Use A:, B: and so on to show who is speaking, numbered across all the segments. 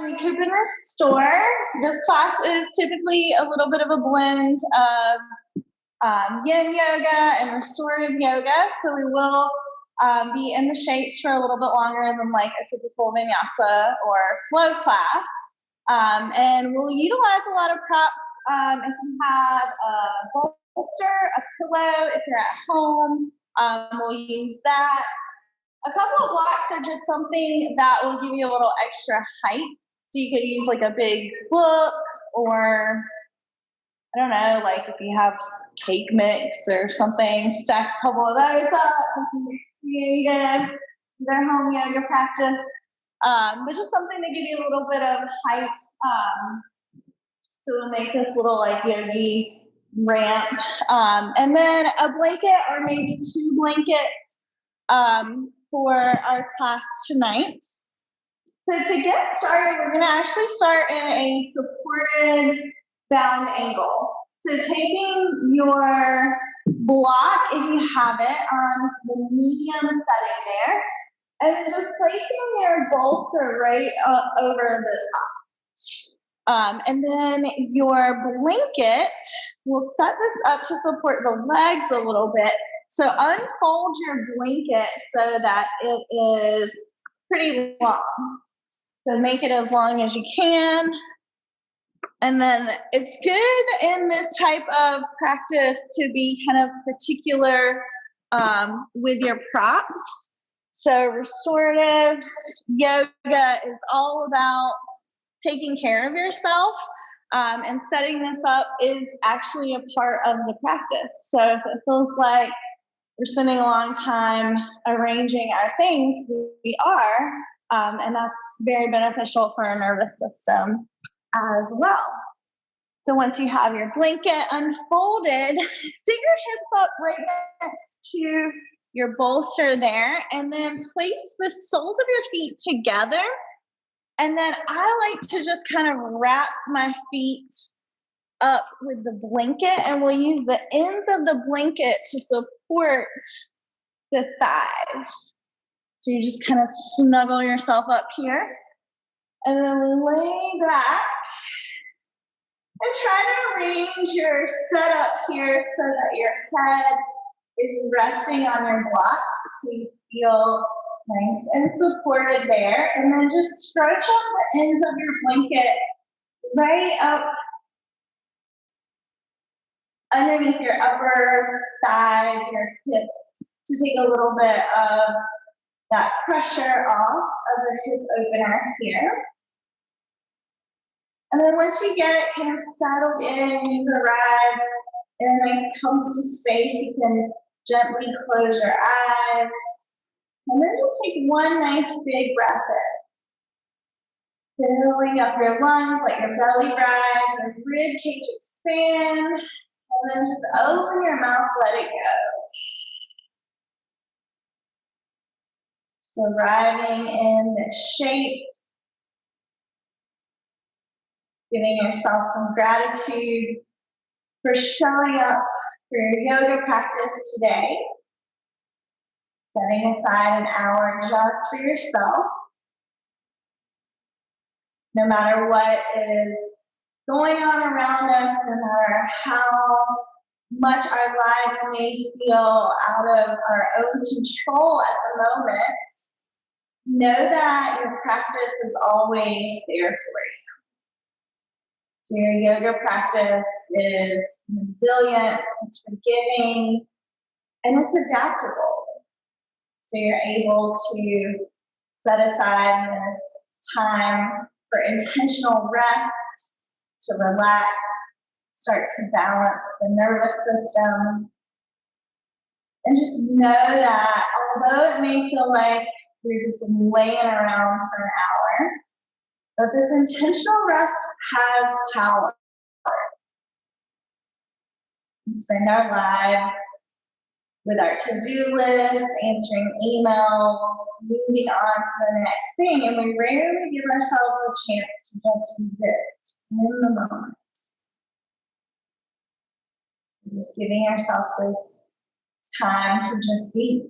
A: Recoup and Restore. This class is typically a little bit of a blend of yin yoga and restorative yoga. So we will be in the shapes for a little bit longer than like a typical vinyasa or flow class. And we'll utilize a lot of props. If you have a bolster, a pillow, if you're at home, we'll use that. A couple of blocks are just something that will give you a little extra height. So you could use like a big book, or I don't know, like if you have cake mix or something, stack a couple of those up. Yoga, their home yoga practice. But just something to give you a little bit of height. So we'll make this little like yogi ramp. And then a blanket or maybe two blankets for our class tonight. So to get started, we're gonna actually start in a supported bound angle. So taking your block, if you have it, on the medium setting there, and then just placing your bolster right over the top. And then your blanket, we'll set this up to support the legs a little bit. So unfold your blanket so that it is pretty long. So make it as long as you can. And then it's good in this type of practice to be kind of particular with your props. So restorative yoga is all about taking care of yourself, and setting this up is actually a part of the practice. So if it feels like we're spending a long time arranging our things, we are, and that's very beneficial for our nervous system as well. So once you have your blanket unfolded, sit your hips up right next to your bolster there, and then place the soles of your feet together. And then I like to just kind of wrap my feet up with the blanket, and we'll use the ends of the blanket to support the thighs. So you just kind of snuggle yourself up here, and then lay back. And try to arrange your setup here so that your head is resting on your block, so you feel nice and supported there. And then just stretch out the ends of your blanket right up underneath your upper thighs, your hips, to take a little bit of that pressure off of the hip opener here. And then once you get kind of settled in and you've arrived in a nice comfy space, you can gently close your eyes. And then just take one nice big breath in. Filling up your lungs, let your belly rise, your rib cage expand. And then just open your mouth, let it go. So arriving in this shape. Giving yourself some gratitude for showing up for your yoga practice today. Setting aside an hour just for yourself. No matter what is going on around us, no matter how much our lives may feel out of our own control at the moment, know that your practice is always there for you. So your yoga practice is resilient, it's forgiving, and it's adaptable. So you're able to set aside this time for intentional rest, to relax, start to balance the nervous system. And just know that although it may feel like you're just laying around for an hour, but this intentional rest has power. We spend our lives with our to-do list, answering emails, moving on to the next thing, and we rarely give ourselves a chance to just exist in the moment. So just giving ourselves this time to just be.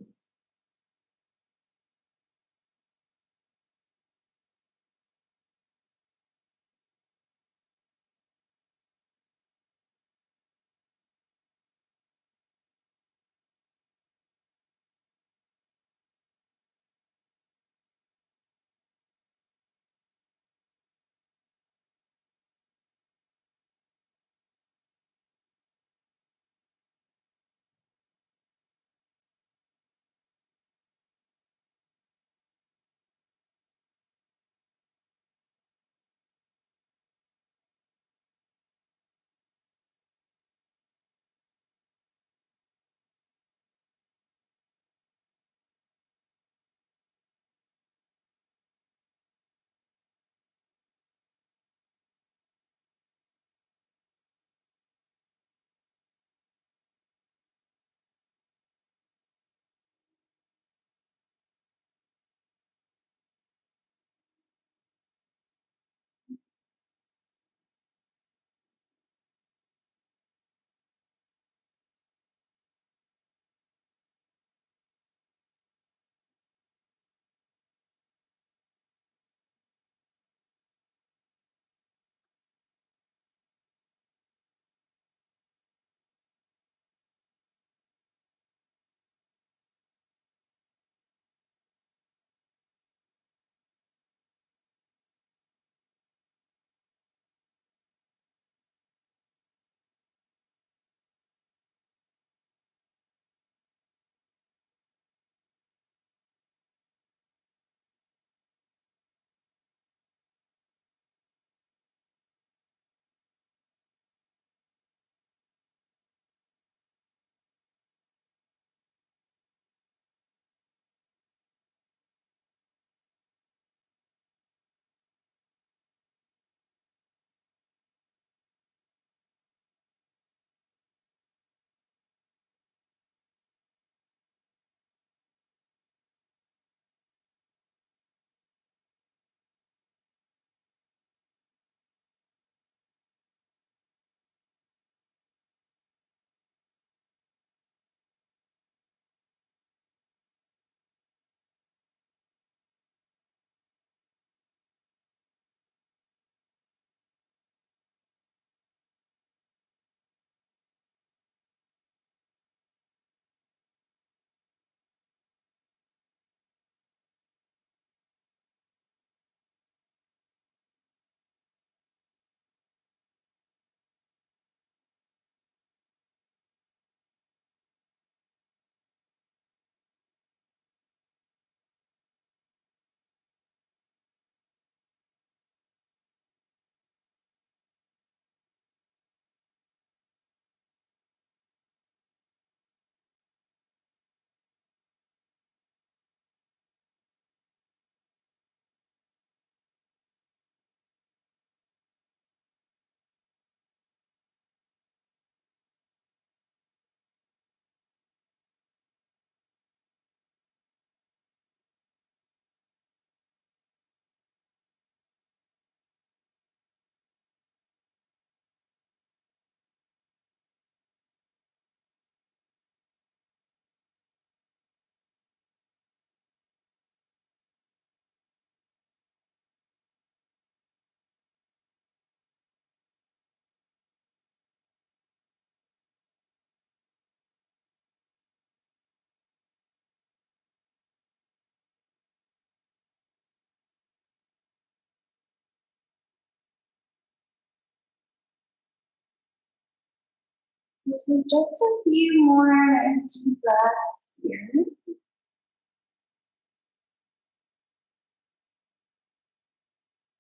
A: Just a few more nice deep breaths here.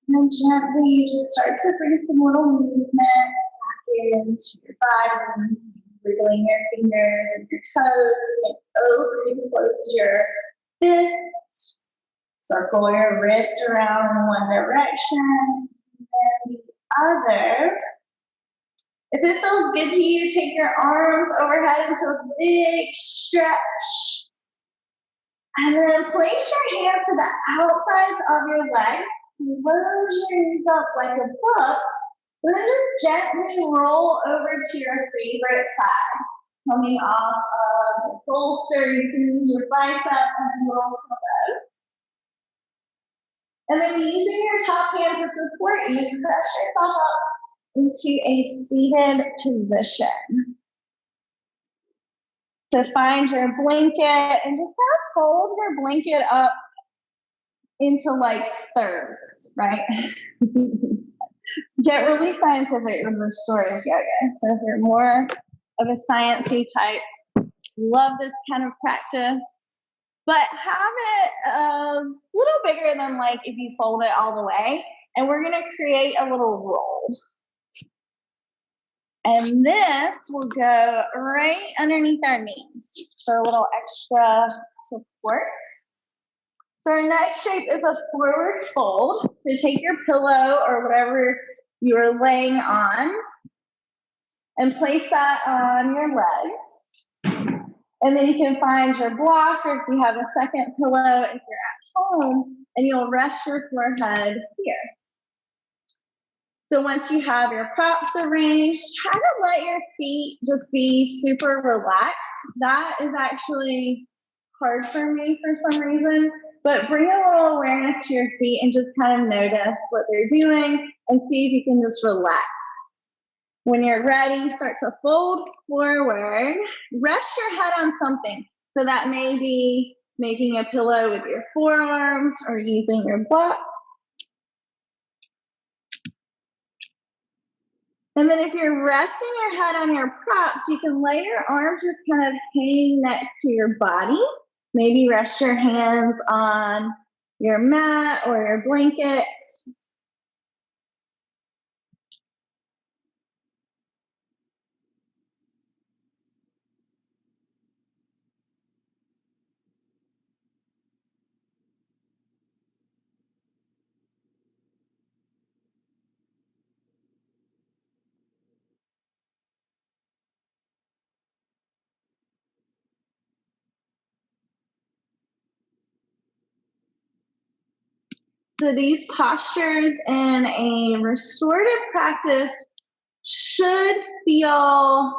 A: And gently you just start to bring some little movements back into your body, wiggling your fingers and your toes. You can open and close your fists. Circle your wrist around in one direction and then the other. If it feels good to you, take your arms overhead into a big stretch. And then place your hand to the outsides of your legs. Close your knees up like a book. And then just gently roll over to your favorite side. Coming off of the bolster, you can use your bicep and roll pillow. And then using your top hand to support you, press yourself up into a seated position. So find your blanket and just kind of fold your blanket up into like thirds, right? Get really scientific with restorative yoga. So if you're more of a sciencey type, love this kind of practice, but have it a little bigger than like if you fold it all the way. And we're gonna create a little roll. And this will go right underneath our knees for a little extra support. So our next shape is a forward fold. So take your pillow or whatever you are laying on and place that on your legs. And then you can find your block, or if you have a second pillow if you're at home, and you'll rest your forehead here. So once you have your props arranged, try to let your feet just be super relaxed. That is actually hard for me for some reason, but bring a little awareness to your feet and just kind of notice what they're doing and see if you can just relax. When you're ready, start to fold forward. Rest your head on something. So that may be making a pillow with your forearms or using your block. And then if you're resting your head on your props, you can lay your arms just kind of hanging next to your body. Maybe rest your hands on your mat or your blanket. So these postures in a restorative practice should feel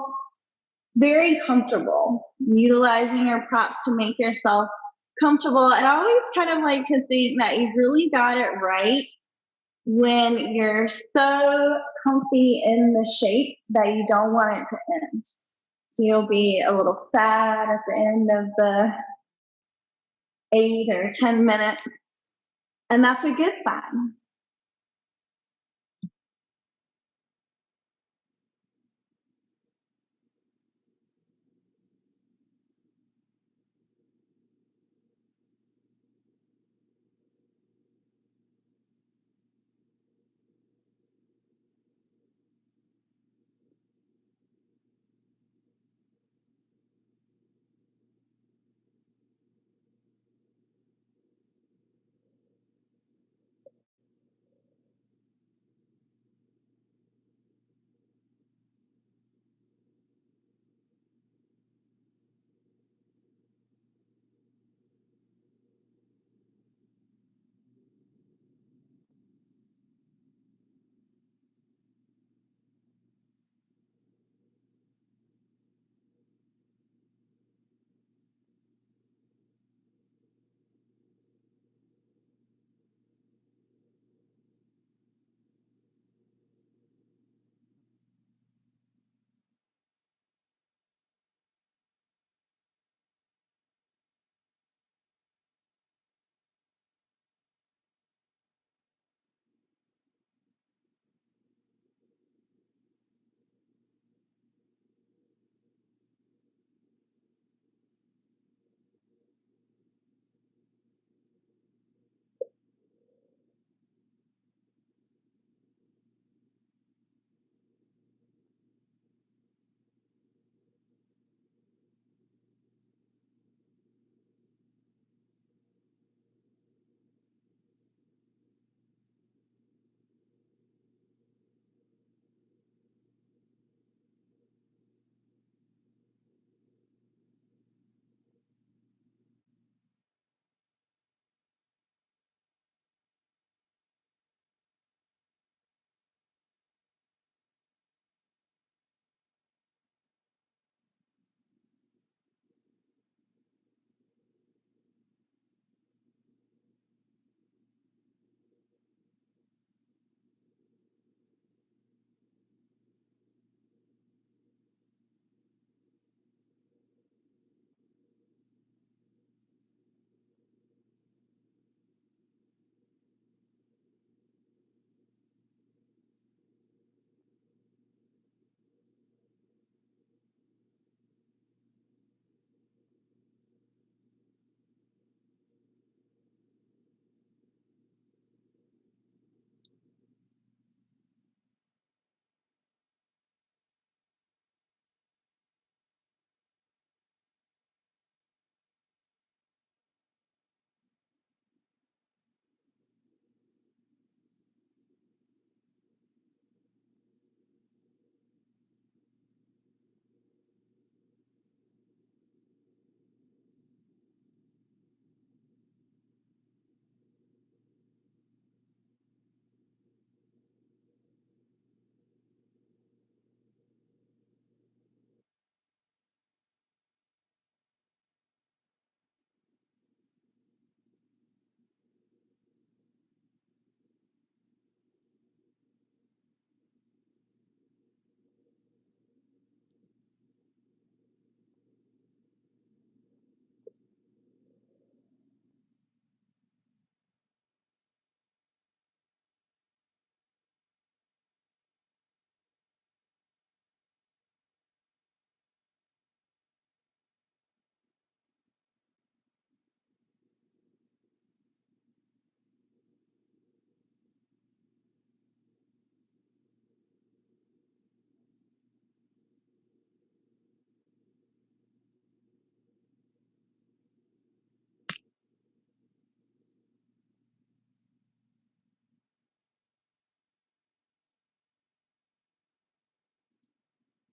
A: very comfortable, utilizing your props to make yourself comfortable. I always kind of like to think that you really got it right when you're so comfy in the shape that you don't want it to end. So you'll be a little sad at the end of the 8 or 10 minutes, and that's a good sign.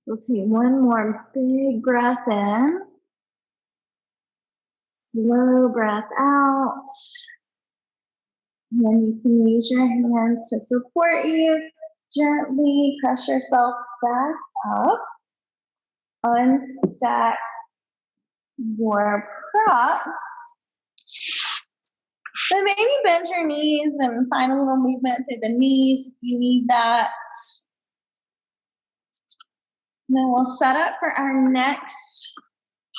A: So take one more big breath in, slow breath out. And then you can use your hands to support you. Gently press yourself back up. Unstack your props. So maybe bend your knees and find a little movement through the knees if you need that. And then we'll set up for our next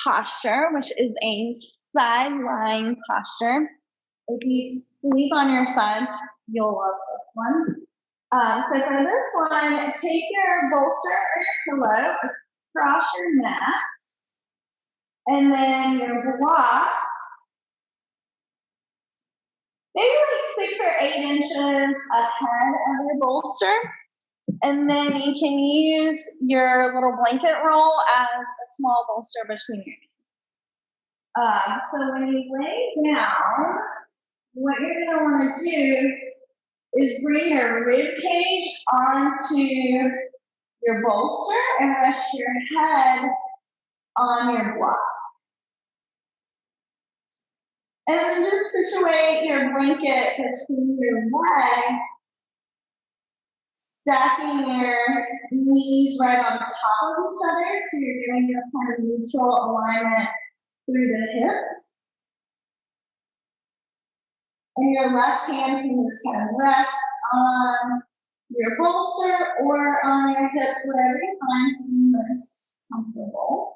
A: posture, which is a side lying posture. If you sleep on your sides, you'll love this one. So for this one, take your bolster or your pillow across your mat, and then your block, maybe like 6 or 8 inches ahead of your bolster. And then you can use your little blanket roll as a small bolster between your knees. So when you lay down, what you're going to want to do is bring your rib cage onto your bolster and rest your head on your block. And then just situate your blanket between your legs, stacking your knees right on top of each other, so you're doing this kind of neutral alignment through the hips. And your left hand can just kind of rest on your bolster or on your hip, wherever you find to be most comfortable.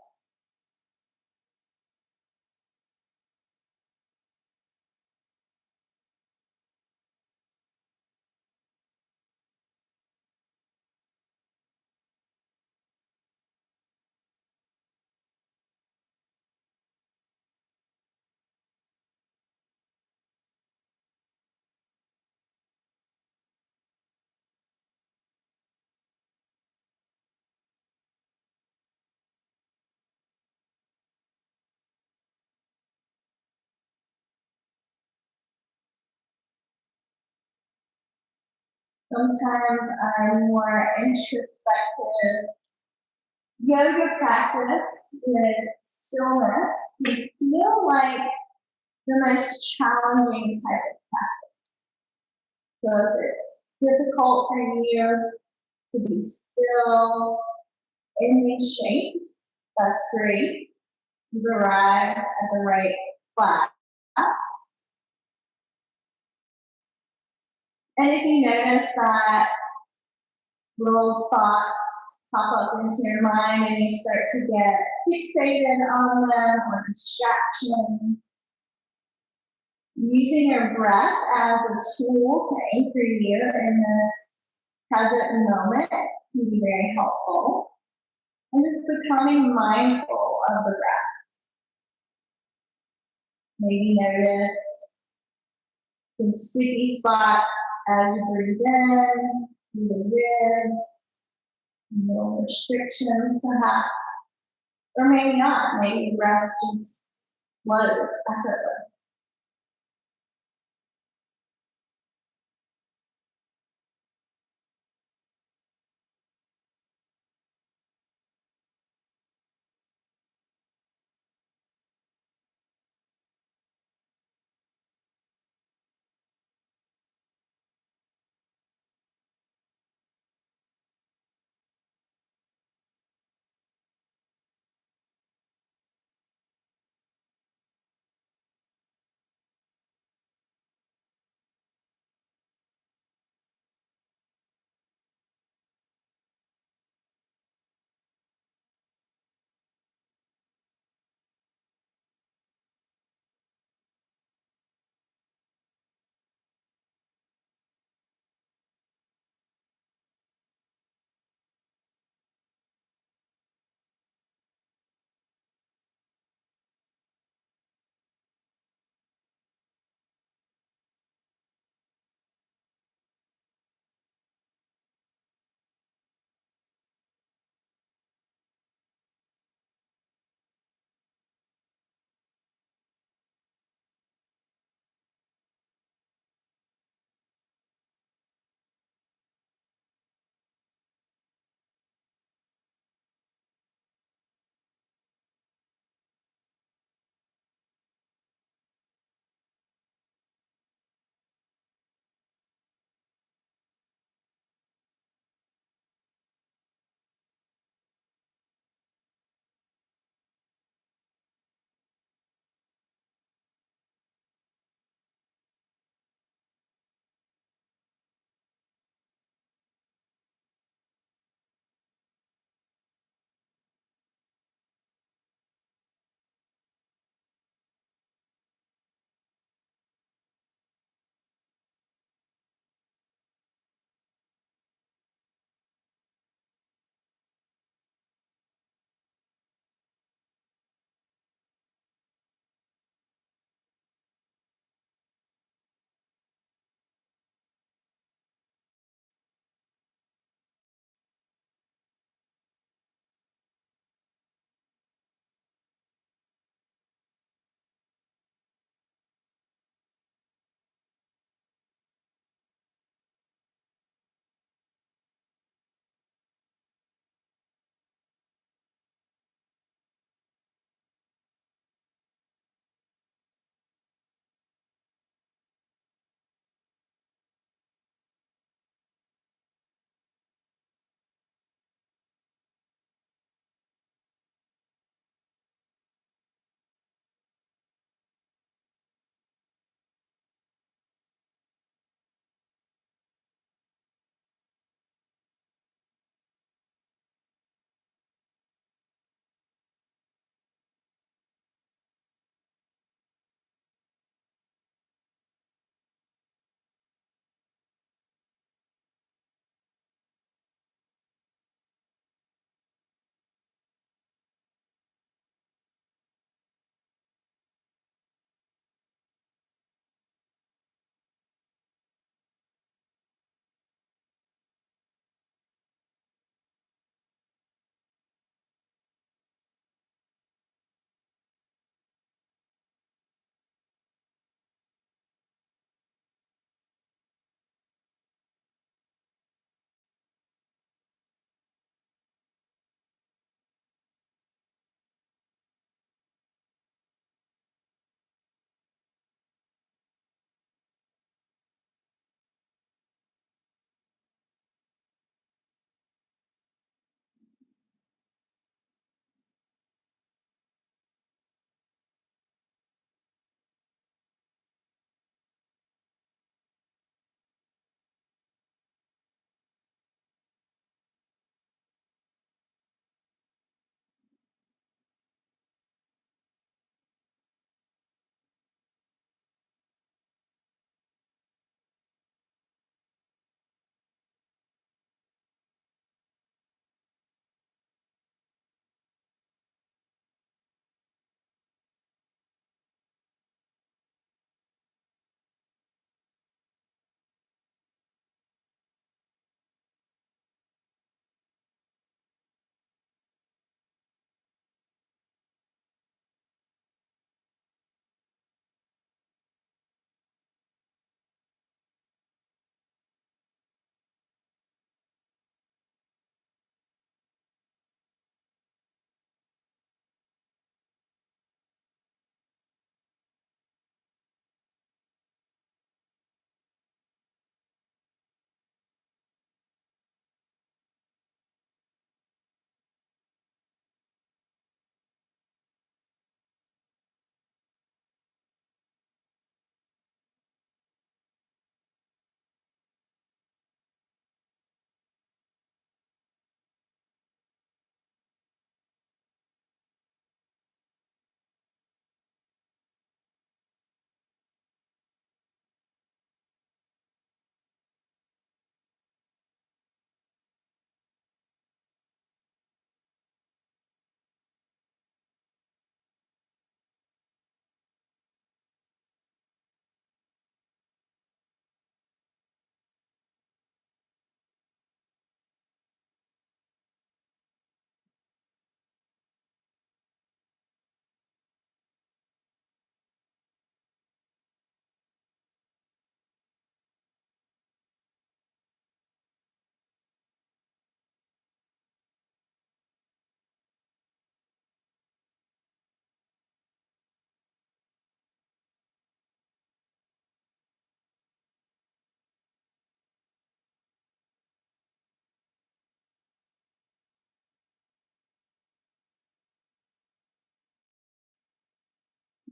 A: Sometimes a more introspective yoga practice with stillness can feel like the most challenging type of practice. So if it's difficult for you to be still in these shapes, that's great. You've arrived at the right class. And if you notice that little thoughts pop up into your mind and you start to get fixated on them or distraction, using your breath as a tool to anchor you in this present moment can be very helpful. And just becoming mindful of the breath. Maybe notice some sticky spots as you breathe in, through the ribs, some little restrictions perhaps, or maybe not. Maybe the breath just flows effortlessly.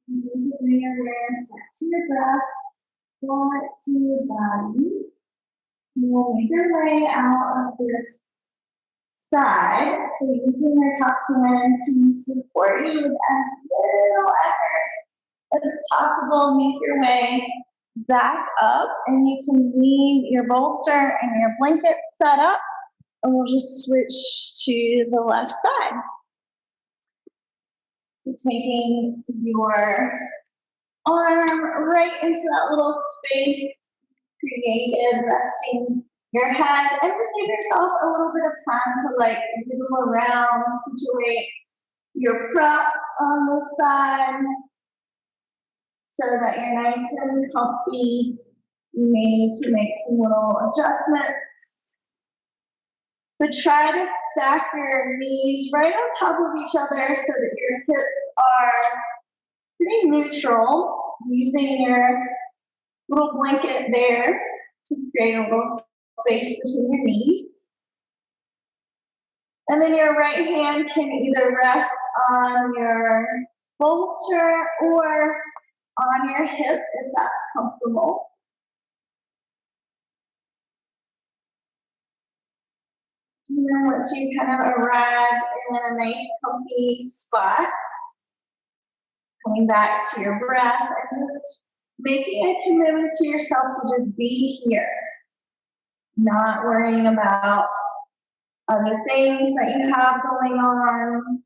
A: You can bring your awareness back to your breath, or to your body. You will make your way out of this side, so using your top hand to support you with as little effort as possible. Make your way back up, and you can leave your bolster and your blanket set up, and we'll just switch to the left side. So taking your arm right into that little space created, resting your head, and just give yourself a little bit of time to like wiggle around, situate your props on the side so that you're nice and comfy. You may need to make some little adjustments, but try to stack your knees right on top of each other so that your hips are pretty neutral, using your little blanket there to create a little space between your knees. And then your right hand can either rest on your bolster or on your hip if that's comfortable. And then once you kind of arrived in a nice comfy spot, coming back to your breath and just making a commitment to yourself to just be here, not worrying about other things that you have going on.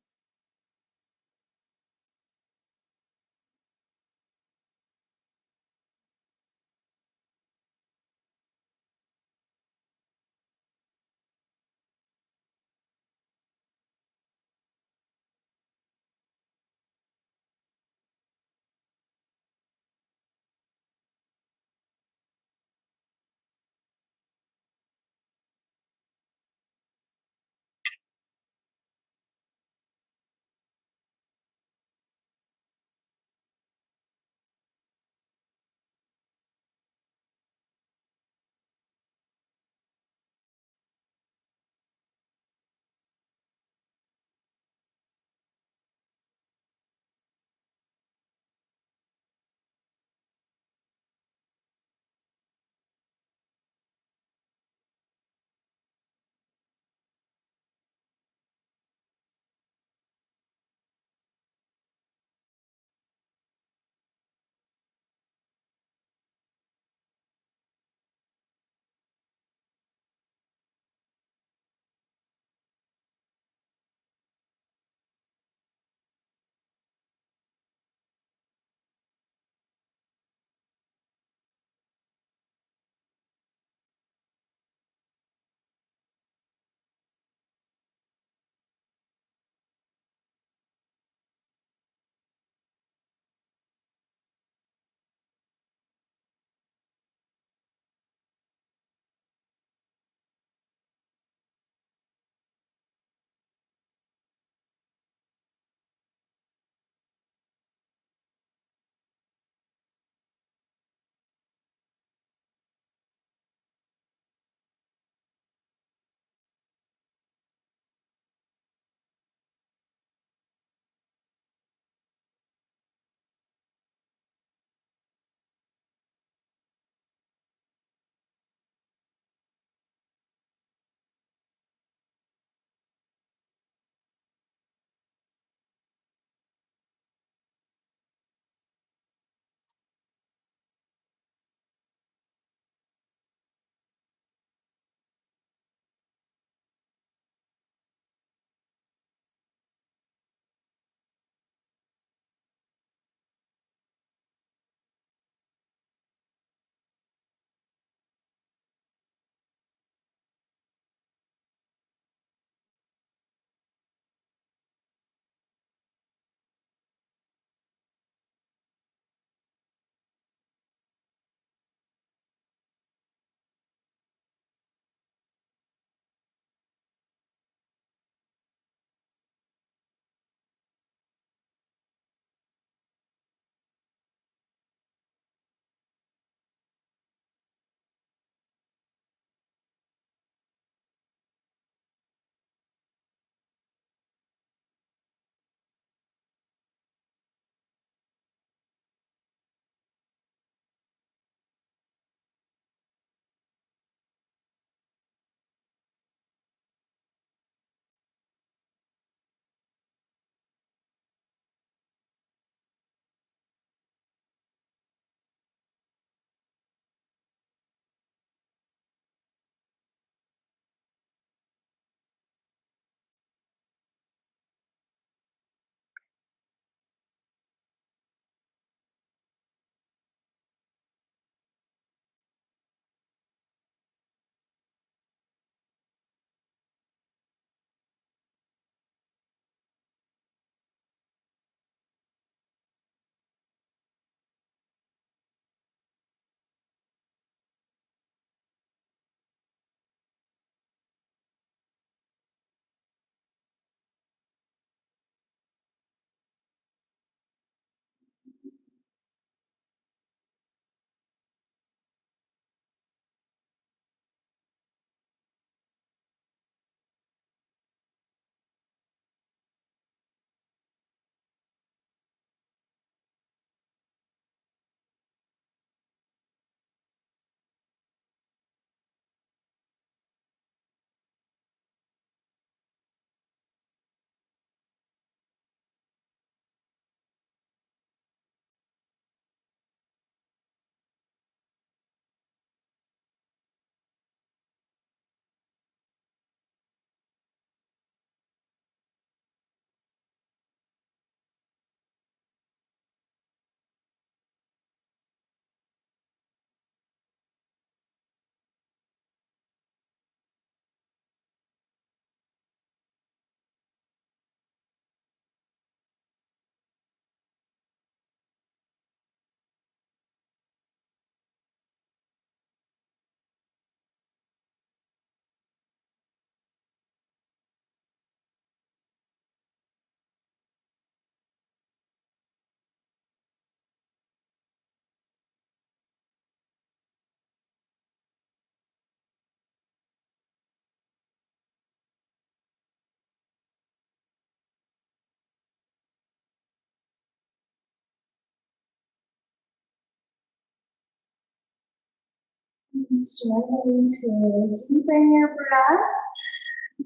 A: Starting to deepen your breath,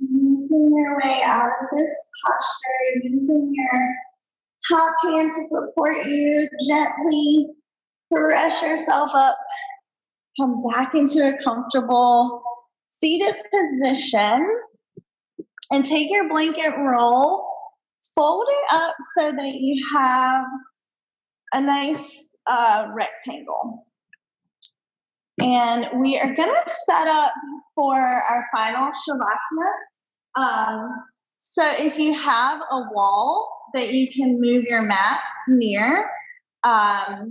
A: moving your way out of this posture, using your top hand to support you, gently press yourself up, come back into a comfortable seated position, and take your blanket roll, fold it up so that you have a nice rectangle. And we are going to set up for our final Shavasana. So if you have a wall that you can move your mat near, I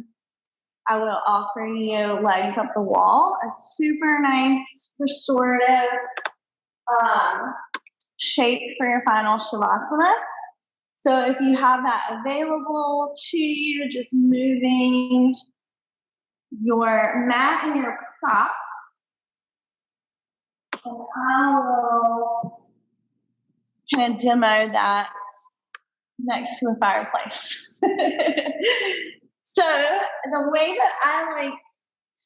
A: will offer you legs up the wall, a super nice restorative shape for your final Shavasana. So if you have that available to you, just moving your mat and your prop. And I will kind of demo that next to a fireplace. So the way that I like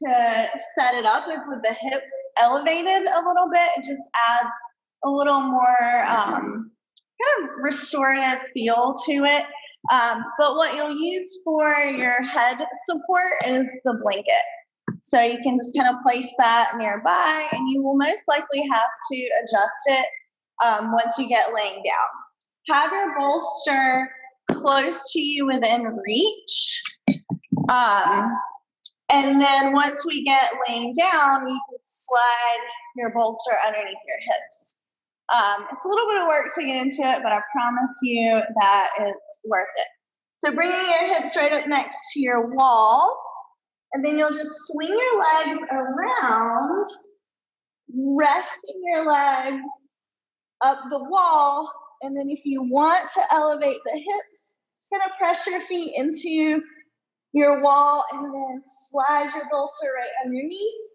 A: to set it up is with the hips elevated a little bit. It just adds a little more kind of restorative feel to it. But what you'll use for your head support is the blanket. So you can just kind of place that nearby, and you will most likely have to adjust it once you get laying down. Have your bolster close to you within reach. And then once we get laying down, you can slide your bolster underneath your hips. It's a little bit of work to get into it, but I promise you that it's worth it. So bringing your hips right up next to your wall, and then you'll just swing your legs around, resting your legs up the wall, and then if you want to elevate the hips, just gonna press your feet into your wall and then slide your bolster right underneath.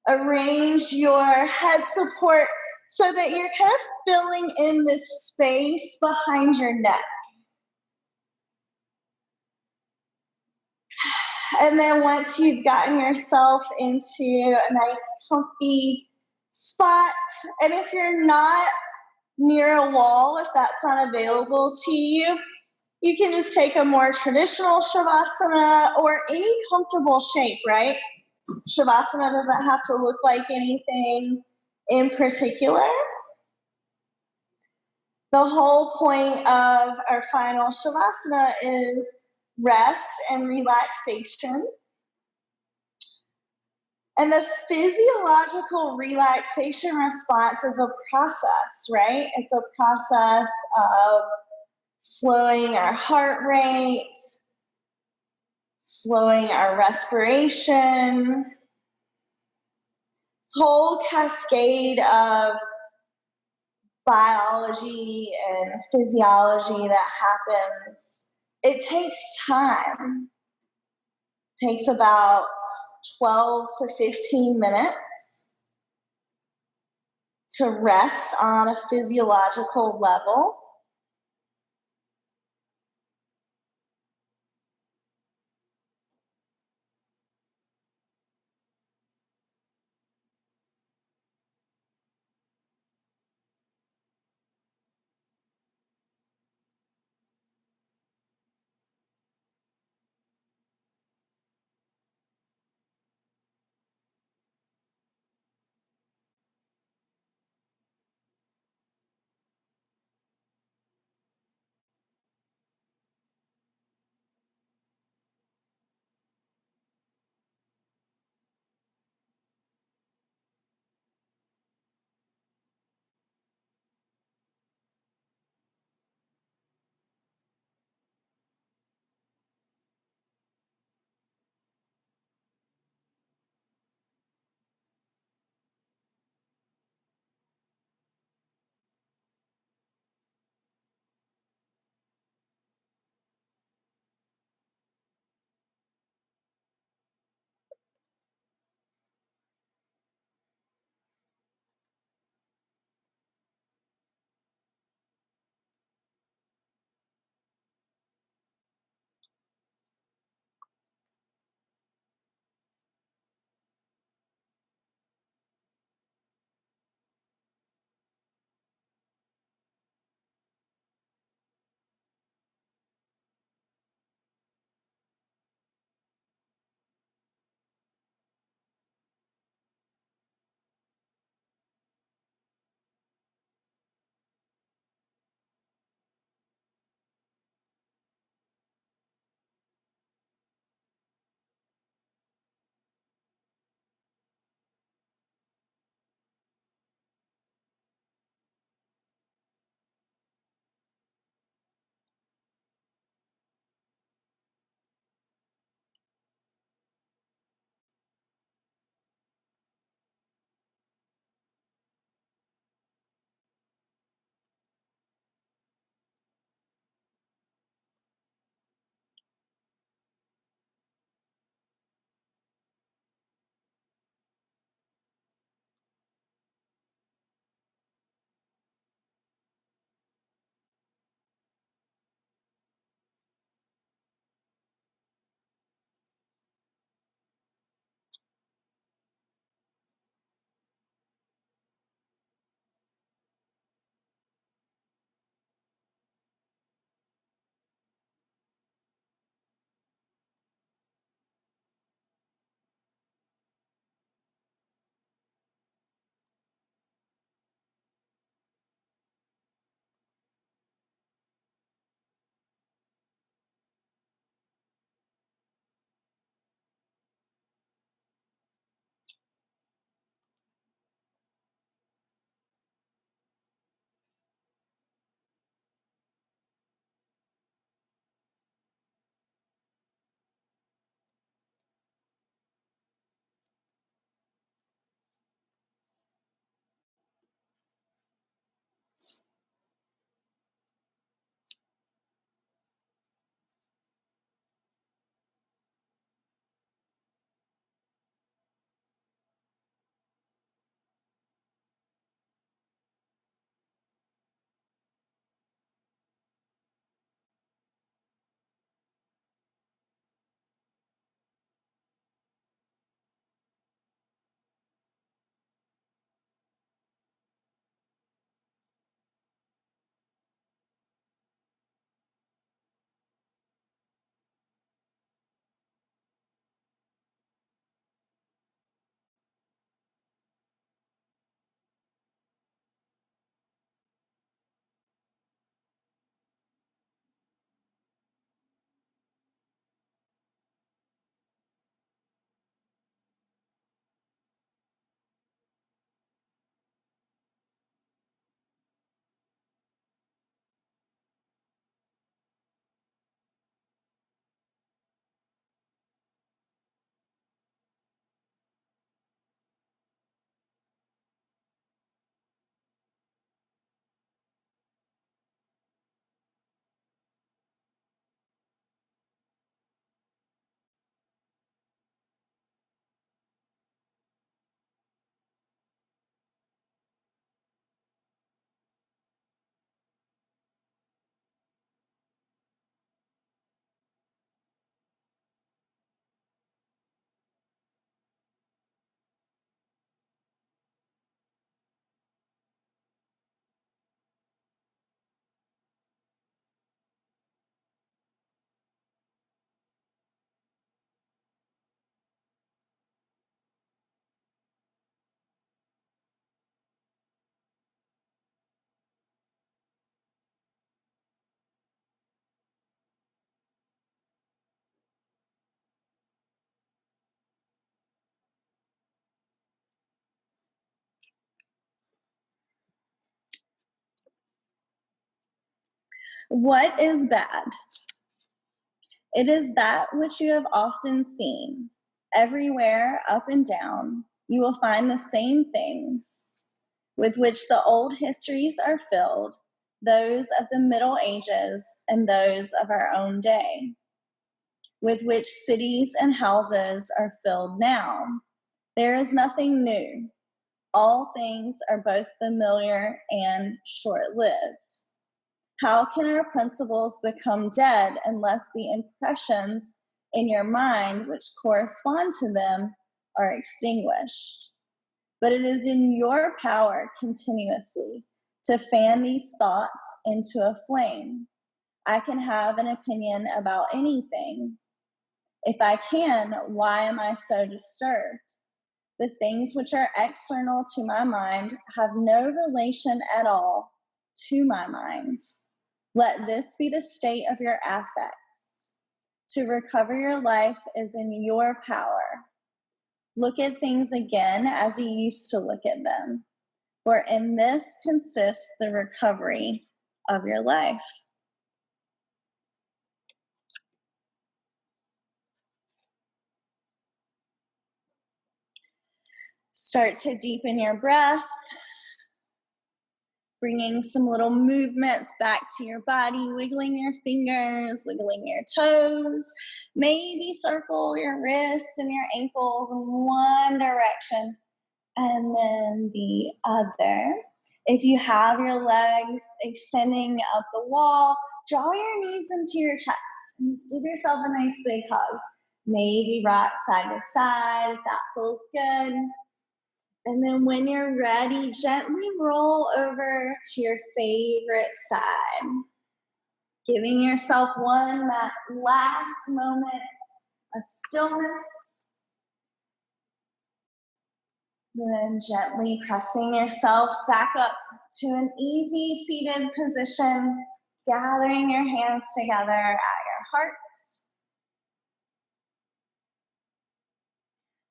A: Arrange your head support so that you're kind of filling in this space behind your neck. And then once you've gotten yourself into a nice comfy spot, and if you're not near a wall, if that's not available to you, you can just take a more traditional Shavasana or any comfortable shape, right? Shavasana doesn't have to look like anything in particular. The whole point of our final Shavasana is rest and relaxation. And the physiological relaxation response is a process, right? It's a process of slowing our heart rate, slowing our respiration. This whole cascade of biology and physiology that happens, it takes time. It takes about 12 to 15 minutes to rest on a physiological level. What is bad? It is that which you have often seen. Everywhere, up and down, you will find the same things with which the old histories are filled, those of the Middle Ages and those of our own day, with which cities and houses are filled now. There is nothing new. All things are both familiar and short-lived. How can our principles become dead unless the impressions in your mind which correspond to them are extinguished? But it is in your power continuously to fan these thoughts into a flame. I can have an opinion about anything. If I can, why am I so disturbed? The things which are external to my mind have no relation at all to my mind. Let this be the state of your affects. To recover your life is in your power. Look at things again as you used to look at them, for in this consists the recovery of your life. Start to deepen your breath, bringing some little movements back to your body, wiggling your fingers, wiggling your toes. Maybe circle your wrists and your ankles in one direction and then the other. If you have your legs extending up the wall, draw your knees into your chest and just give yourself a nice big hug. Maybe rock side to side if that feels good. And then when you're ready, gently roll over to your favorite side, giving yourself that last moment of stillness. And then gently pressing yourself back up to an easy seated position, gathering your hands together at your heart.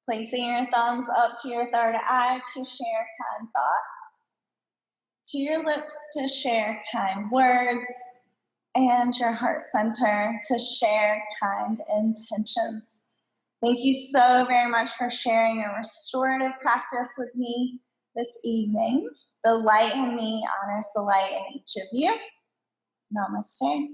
A: Placing your thumbs up to your third eye to share kind thoughts, to your lips to share kind words, and your heart center to share kind intentions. Thank you so very much for sharing your restorative practice with me this evening. The light in me honors the light in each of you. Namaste.